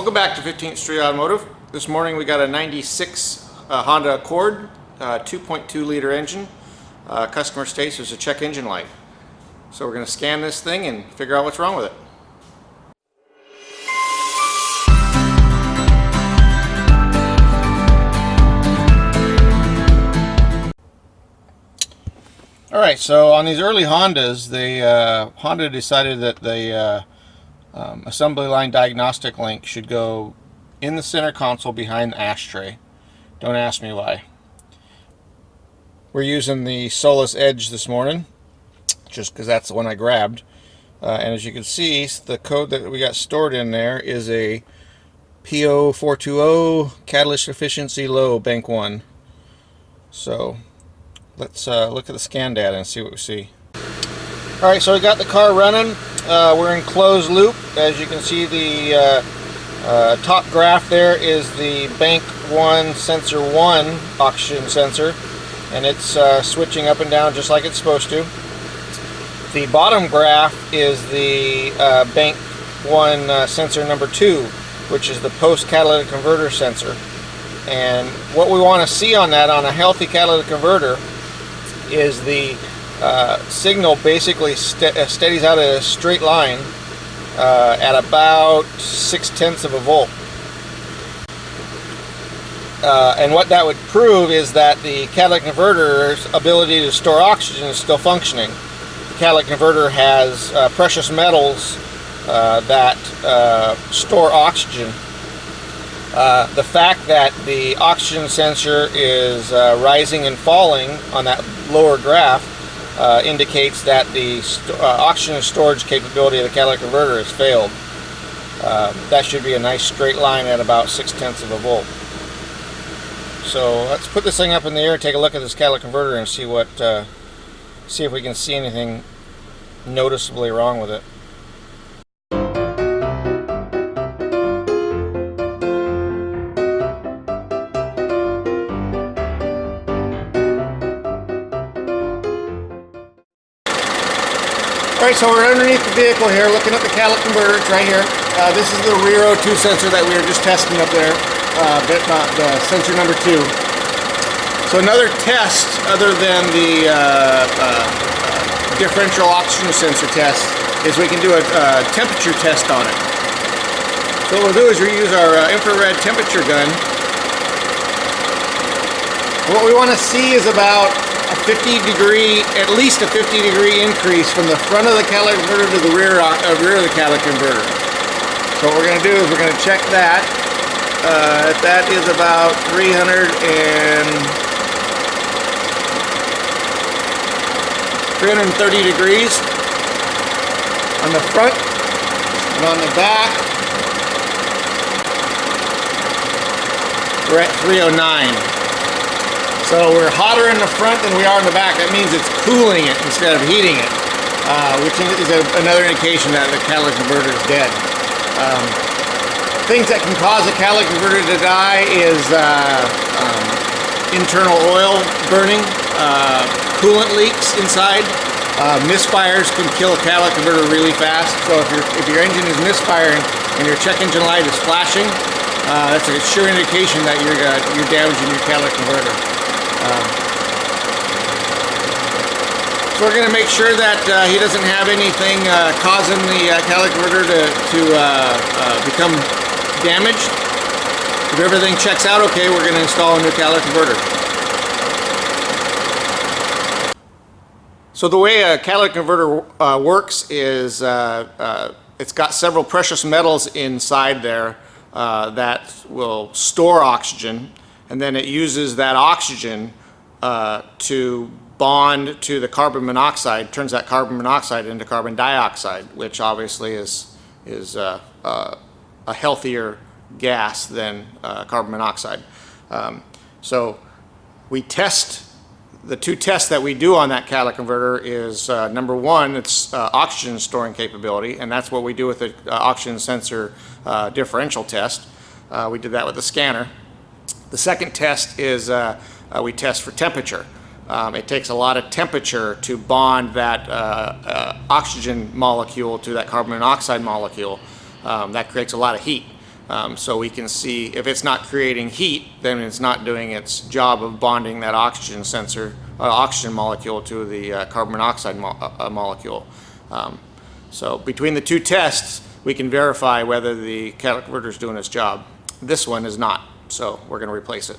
Welcome back to 15th Street Automotive. This morning we got a 96 Honda Accord, 2.2 liter engine. Customer states there's a check engine light. So we're going to scan this thing and figure out what's wrong with it. Alright, so on these early Hondas, Honda decided that the assembly line diagnostic link should go in the center console behind the ashtray. Don't ask me why. We're using the Solus Edge this morning, just because that's the one I grabbed. And as you can see, the code that we got stored in there is a P0420 catalyst efficiency low, bank 1. So let's look at the scan data and see what we see. Alright, so we got the car running. We're in closed loop. As you can see, the top graph there is the bank 1 sensor 1 oxygen sensor, and it's switching up and down just like it's supposed to. The bottom graph is the bank 1 sensor number 2, which is the post catalytic converter sensor. And what we want to see on that, on a healthy catalytic converter, is the signal basically steadies out at a straight line at about 0.6 of a volt. And what that would prove is that the catalytic converter's ability to store oxygen is still functioning. The catalytic converter has precious metals that store oxygen. The fact that the oxygen sensor is rising and falling on that lower graph indicates that the oxygen storage capability of the catalytic converter has failed. That should be a nice straight line at about 0.6 of a volt. So let's put this thing up in the air and take a look at this catalytic converter and see if we can see anything noticeably wrong with it. Alright, so we're underneath the vehicle here, looking at the catalytic converter. It's right here. This is the rear O2 sensor that we were just testing up there, the sensor number 2. So another test, other than the differential oxygen sensor test, is we can do a temperature test on it. So what we'll do is we use our infrared temperature gun. What we want to see is about at least a 50 degree increase from the front of the catalytic converter to the rear of the catalytic converter. So what we're going to do is we're going to check that. That is about 330 degrees on the front, and on the back we're at 309. So we're hotter in the front than we are in the back. That means it's cooling it instead of heating it, which is another indication that the catalytic converter is dead. Things that can cause a catalytic converter to die is internal oil burning, coolant leaks inside. Misfires can kill a catalytic converter really fast. So if your engine is misfiring and your check engine light is flashing, that's a sure indication that you're damaging your catalytic converter. So we're going to make sure that he doesn't have anything causing the catalytic converter to become damaged. If everything checks out okay, we're going to install a new catalytic converter. So the way a catalytic converter works is it's got several precious metals inside there that will store oxygen, and then it uses that oxygen to bond to the carbon monoxide, turns that carbon monoxide into carbon dioxide, which obviously is a healthier gas than carbon monoxide. So we test, the two tests that we do on that catalytic converter is number 1, it's oxygen storing capability, and that's what we do with the oxygen sensor differential test. We did that with the scanner. The second test is we test for temperature. It takes a lot of temperature to bond that oxygen molecule to that carbon monoxide molecule. That creates a lot of heat. So we can see if it's not creating heat, then it's not doing its job of bonding that oxygen oxygen molecule to the carbon monoxide molecule. So between the two tests, we can verify whether the catalytic converter is doing its job. This one is not, so we're going to replace it.